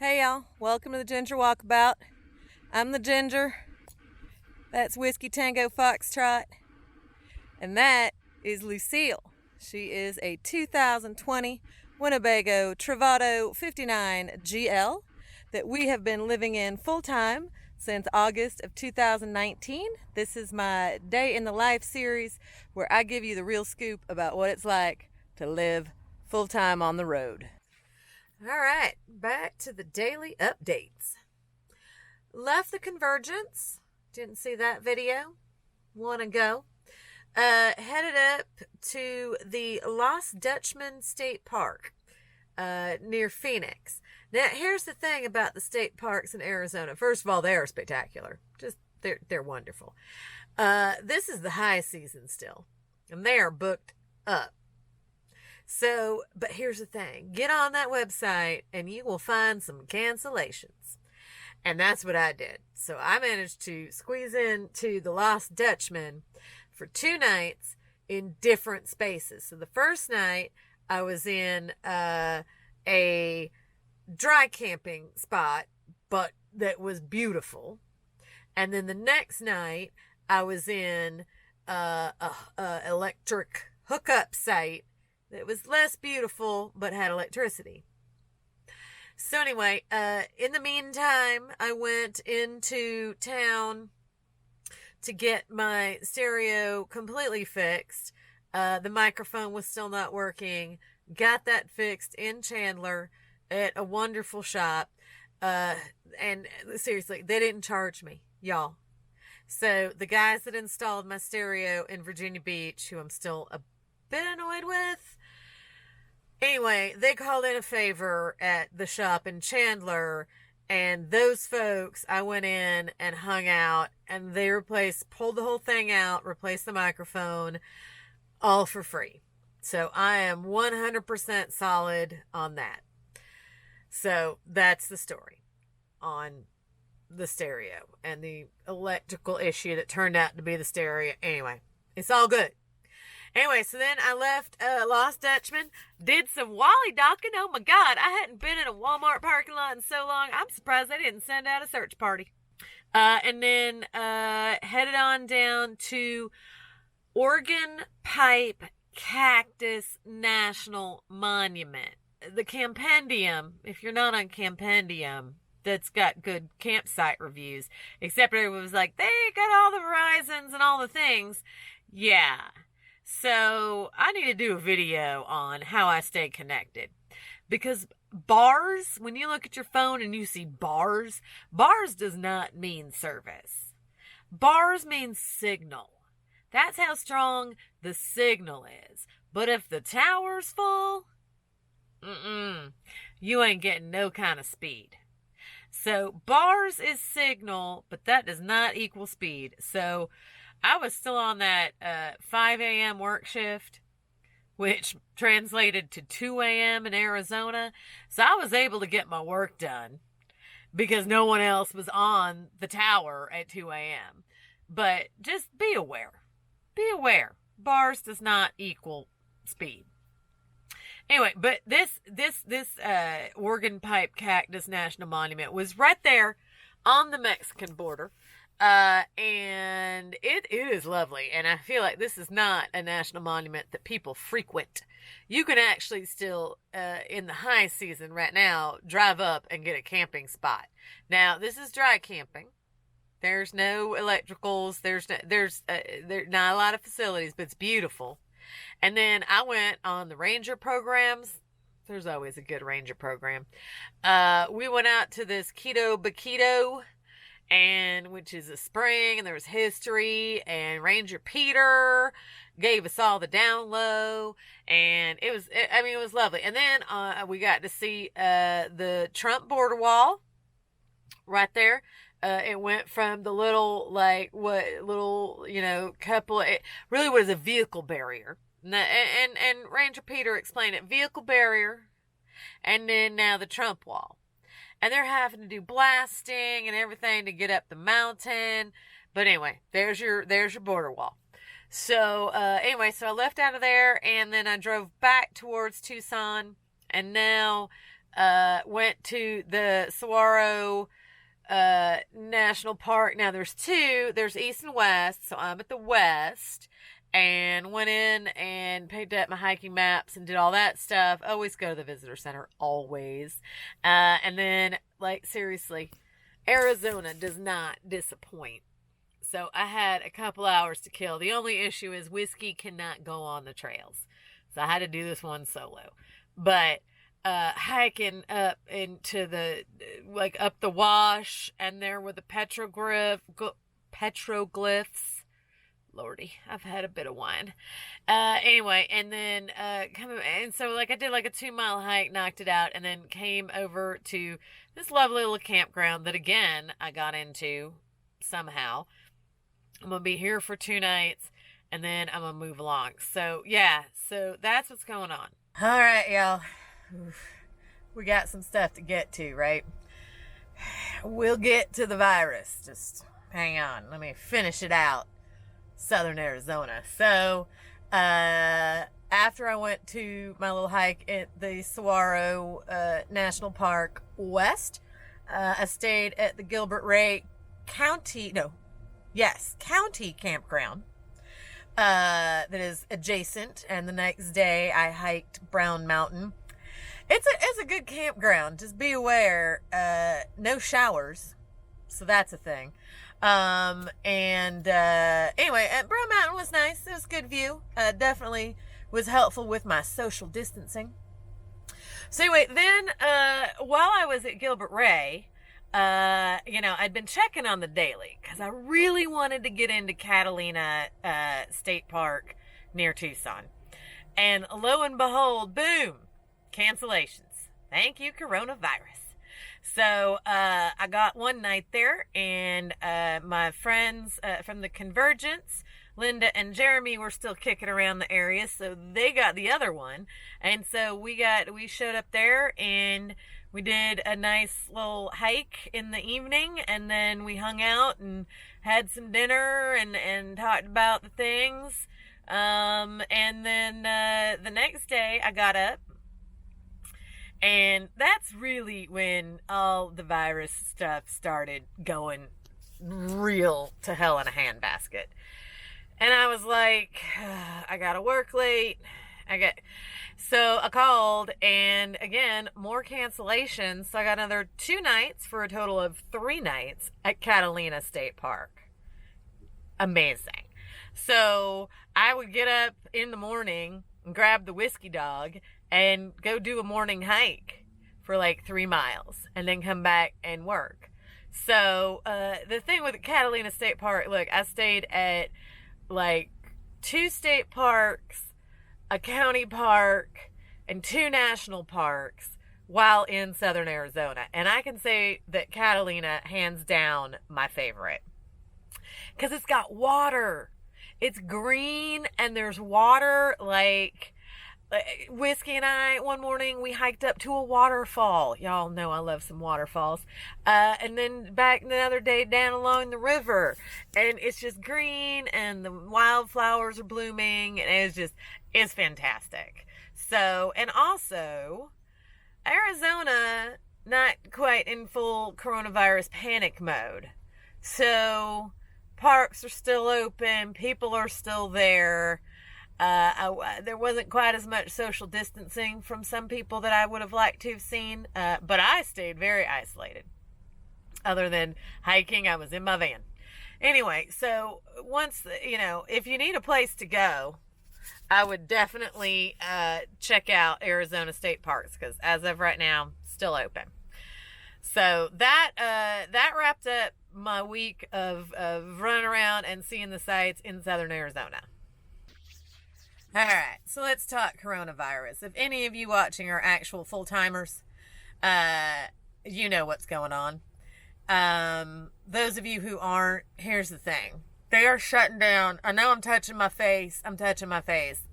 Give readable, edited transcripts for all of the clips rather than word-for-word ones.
Hey y'all, welcome to the Ginger Walkabout. I'm the Ginger. That's Whiskey Tango Foxtrot. And that is Lucille. She is a 2020 Winnebago Travato 59 GL that we have been living in full time since August of 2019. This is my Day in the Life series where I give you the real scoop about what it's like to live full time on the road. All right, back to the daily updates. Left the Convergence. Didn't see that video. Want to go. Headed up to the Dutchman State Park near Phoenix. Now, here's the thing about the state parks in Arizona. First of all, they are spectacular. Just, they're wonderful. This is the high season still, and they are booked up. So, but here's the thing. Get on that website and you will find some cancellations. And that's what I did. So I managed to squeeze into the Lost Dutchman for 2 nights in different spaces. So the first night I was in a dry camping spot, but that was beautiful. And then the next night I was in a electric hookup site that was less beautiful, but had electricity. So anyway, in the meantime, I went into town to get my stereo completely fixed. The microphone was still not working. Got that fixed in Chandler at a wonderful shop. And seriously, they didn't charge me, y'all. So the guys that installed my stereo in Virginia Beach, who I'm still a bit annoyed with, anyway, they called in a favor at the shop in Chandler, and those folks, I went in and hung out, and they pulled the whole thing out, replaced the microphone, all for free. So I am 100% solid on that. So that's the story on the stereo and the electrical issue that turned out to be the stereo. Anyway, it's all good. Anyway, so then I left Lost Dutchman, did some Wally docking. Oh my God, I hadn't been in a Walmart parking lot in so long. I'm surprised they didn't send out a search party. And then headed on down to Oregon Pipe Cactus National Monument. The Campendium, if you're not on Campendium, that's got good campsite reviews, except everyone was like, they got all the horizons and all the things. Yeah. So I need to do a video on how I stay connected, because bars, when you look at your phone and you see bars does not mean service. Bars means signal. That's how strong the signal is. But if the tower's full, you ain't getting no kind of speed. So bars is signal, but that does not equal speed. So I was still on that 5 a.m. work shift, which translated to 2 a.m. in Arizona. So I was able to get my work done because no one else was on the tower at 2 a.m. But just be aware. Be aware. Bars does not equal speed. Anyway, but this Oregon Pipe Cactus National Monument was right there on the Mexican border. And it is lovely. And I feel like this is not a national monument that people frequent. You can actually still, in the high season right now, drive up and get a camping spot. Now, this is dry camping. There's no electricals. There's not a lot of facilities, but it's beautiful. And then I went on the ranger programs. There's always a good ranger program. We went out to this Keto Baquito, and which is a spring, and there was history, and Ranger Peter gave us all the down low, and it was lovely. And then we got to see the Trump border wall right there. It went from the little couple. It really was a vehicle barrier, and Ranger Peter explained it, vehicle barrier, and then now the Trump wall. And they're having to do blasting and everything to get up the mountain. But anyway, there's your border wall. So anyway, so I left out of there, and then I drove back towards Tucson, and now went to the Saugaro National Park. Now there's two. There's east and west, so I'm at the west. And went in and picked up my hiking maps and did all that stuff. Always go to the visitor center, always. And then, like, seriously, Arizona does not disappoint. So I had a couple hours to kill. The only issue is whiskey cannot go on the trails. So I had to do this one solo. But hiking up into the, like, up the wash, and there were the petroglyphs. Lordy, I've had a bit of wine. Anyway, and then and so like I did like a 2-mile hike, knocked it out, and then came over to this lovely little campground that again I got into somehow. I'm gonna be here for 2 nights, and then I'm gonna move along. So yeah, so that's what's going on. All right, y'all. We got some stuff to get to, right? We'll get to the virus. Just hang on. Let me finish it out. Southern Arizona. So, after I went to my little hike at the Saugaro National Park West, I stayed at the Gilbert Ray County Campground that is adjacent, and the next day I hiked Brown Mountain. It's a good campground. Just be aware, no showers, so that's a thing. Anyway, Brown Mountain was nice. It was a good view. Definitely was helpful with my social distancing. So anyway, then, while I was at Gilbert Ray, I'd been checking on the daily because I really wanted to get into Catalina State Park near Tucson. And lo and behold, boom, cancellations. Thank you, coronavirus. So I got one night there, and my friends from the Convergence, Linda and Jeremy, were still kicking around the area, so they got the other one. And so we showed up there, and we did a nice little hike in the evening, and then we hung out and had some dinner and talked about the things. And then the next day I got up. And that's really when all the virus stuff started going real to hell in a handbasket. And I was like, I gotta work late. So I called, and again, more cancellations. So I got another 2 nights for a total of 3 nights at Catalina State Park. Amazing. So I would get up in the morning and grab the whiskey dog and go do a morning hike for like 3 miles and then come back and work. So the thing with Catalina State Park, look, I stayed at like 2 state parks, a county park, and 2 national parks while in Southern Arizona. And I can say that Catalina, hands down, my favorite. Because it's got water. It's green and there's water. Like Whiskey and I, one morning, we hiked up to a waterfall. Y'all know I love some waterfalls. And then back another day down along the river. And it's just green and the wildflowers are blooming. And it's fantastic. So, and also, Arizona, not quite in full coronavirus panic mode. So, parks are still open. People are still there. There wasn't quite as much social distancing from some people that I would have liked to have seen, but I stayed very isolated. Other than hiking, I was in my van. Anyway, so once, if you need a place to go, I would definitely check out Arizona State Parks, because as of right now, still open. So that wrapped up my week of running around and seeing the sights in Southern Arizona. All right, so let's talk coronavirus. If any of you watching are actual full-timers, you know what's going on. Those of you who aren't, here's the thing. They are shutting down. I know I'm touching my face.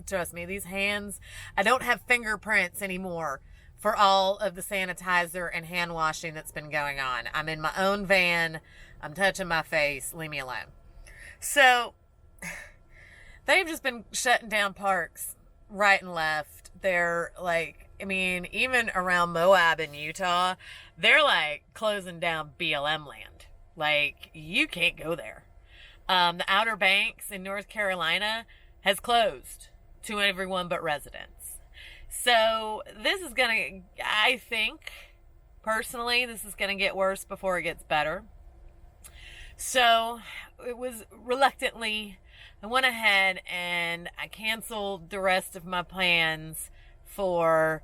Trust me, these hands, I don't have fingerprints anymore for all of the sanitizer and hand washing that's been going on. I'm in my own van. I'm touching my face. Leave me alone. So they've just been shutting down parks right and left. They're like, I mean, even around Moab in Utah, they're like closing down BLM land. Like, you can't go there. The Outer Banks in North Carolina has closed to everyone but residents. So this is going to, I think, personally, this is going to get worse before it gets better. So it was reluctantly, I went ahead and I canceled the rest of my plans for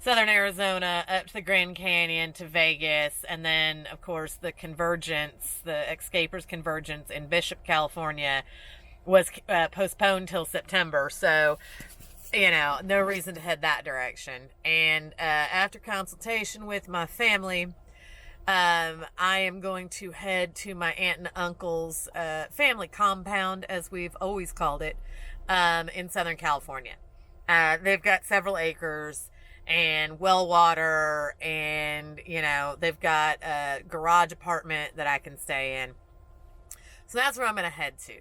Southern Arizona up to the Grand Canyon to Vegas, and then of course the convergence, the Escapers convergence in Bishop, California was postponed till September. So, you know, no reason to head that direction. And after consultation with my family, I am going to head to my aunt and uncle's family compound, as we've always called it, in Southern California. They've got several acres and well water, and, you know, they've got a garage apartment that I can stay in. So that's where I'm going to head to,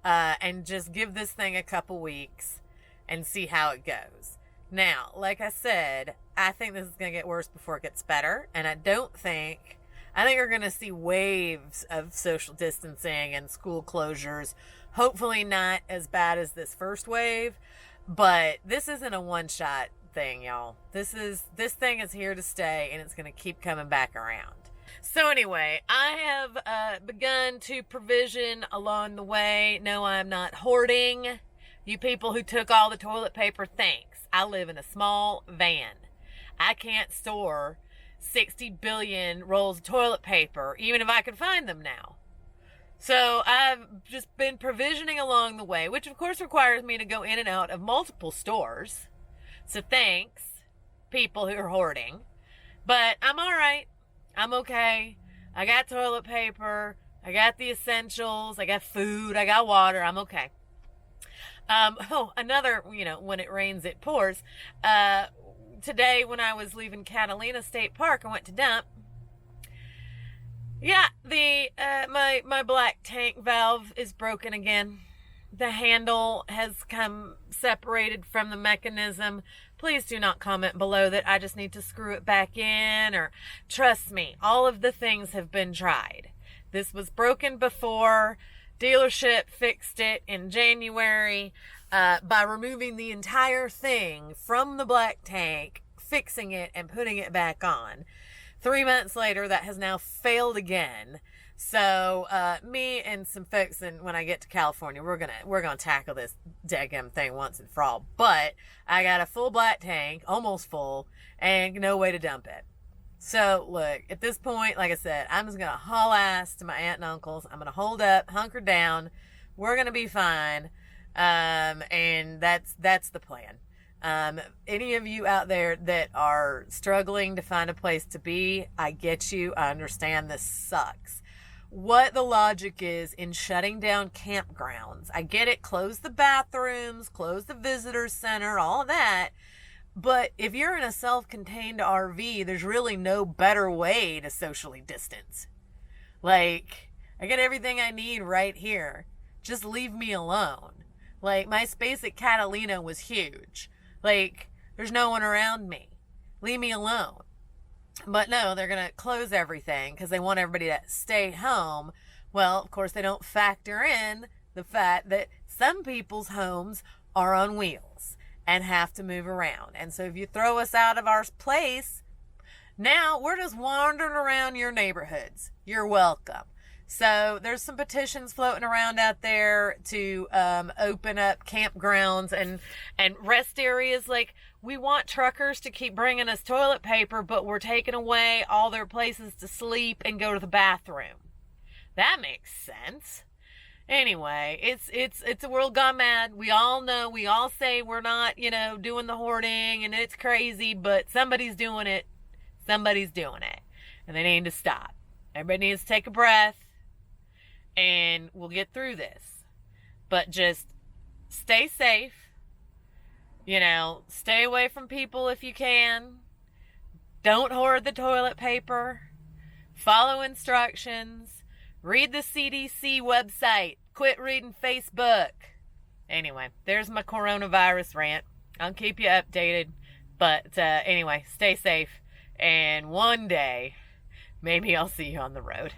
and just give this thing a couple weeks and see how it goes. Now, like I said, I think this is going to get worse before it gets better, and I think we're going to see waves of social distancing and school closures. Hopefully not as bad as this first wave, but this isn't a one-shot thing, y'all. This thing is here to stay, and it's going to keep coming back around. So anyway, I have begun to provision along the way. No, I'm not hoarding. You people who took all the toilet paper, thanks. I live in a small van. I can't store 60 billion rolls of toilet paper, even if I could find them now. So I've just been provisioning along the way, which of course requires me to go in and out of multiple stores. So thanks, people who are hoarding. But I'm all right. I'm okay. I got toilet paper. I got the essentials. I got food. I got water. I'm okay. Another, you know, when it rains, it pours. Today, when I was leaving Catalina State Park, I went to dump. Yeah, my black tank valve is broken again. The handle has come separated from the mechanism. Please do not comment below that I just need to screw it back in, or trust me, all of the things have been tried. This was broken before. Dealership fixed it in January by removing the entire thing from the black tank, fixing it, and putting it back on. 3 months later, that has now failed again. So me and some folks, and when I get to California, we're gonna tackle this daggum thing once and for all. But I got a full black tank, almost full, and no way to dump it. So look, at this point, like I said, I'm just gonna haul ass to my aunt and uncle's. I'm gonna hold up, hunker down. We're gonna be fine, and that's the plan. Any of you out there that are struggling to find a place to be, I get you. I understand this sucks. What the logic is in shutting down campgrounds, I get it. Close the bathrooms, close the visitor center, all of that. But if you're in a self-contained RV, there's really no better way to socially distance. Like, I get everything I need right here. Just leave me alone. Like, my space at Catalina was huge. Like, there's no one around me. Leave me alone. But no, they're going to close everything because they want everybody to stay home. Well, of course, they don't factor in the fact that some people's homes are on wheels and have to move around. And so if you throw us out of our place, now we're just wandering around your neighborhoods. You're welcome. So there's some petitions floating around out there to open up campgrounds and rest areas. Like, we want truckers to keep bringing us toilet paper, but we're taking away all their places to sleep and go to the bathroom. That makes sense. Anyway, it's a world gone mad. We all know, we all say we're not, doing the hoarding and it's crazy, but somebody's doing it. Somebody's doing it. And they need to stop. Everybody needs to take a breath. And we'll get through this. But just stay safe. Stay away from people if you can. Don't hoard the toilet paper. Follow instructions. Read the CDC website. Quit reading Facebook. Anyway, there's my coronavirus rant. I'll keep you updated. But anyway, stay safe. And one day, maybe I'll see you on the road.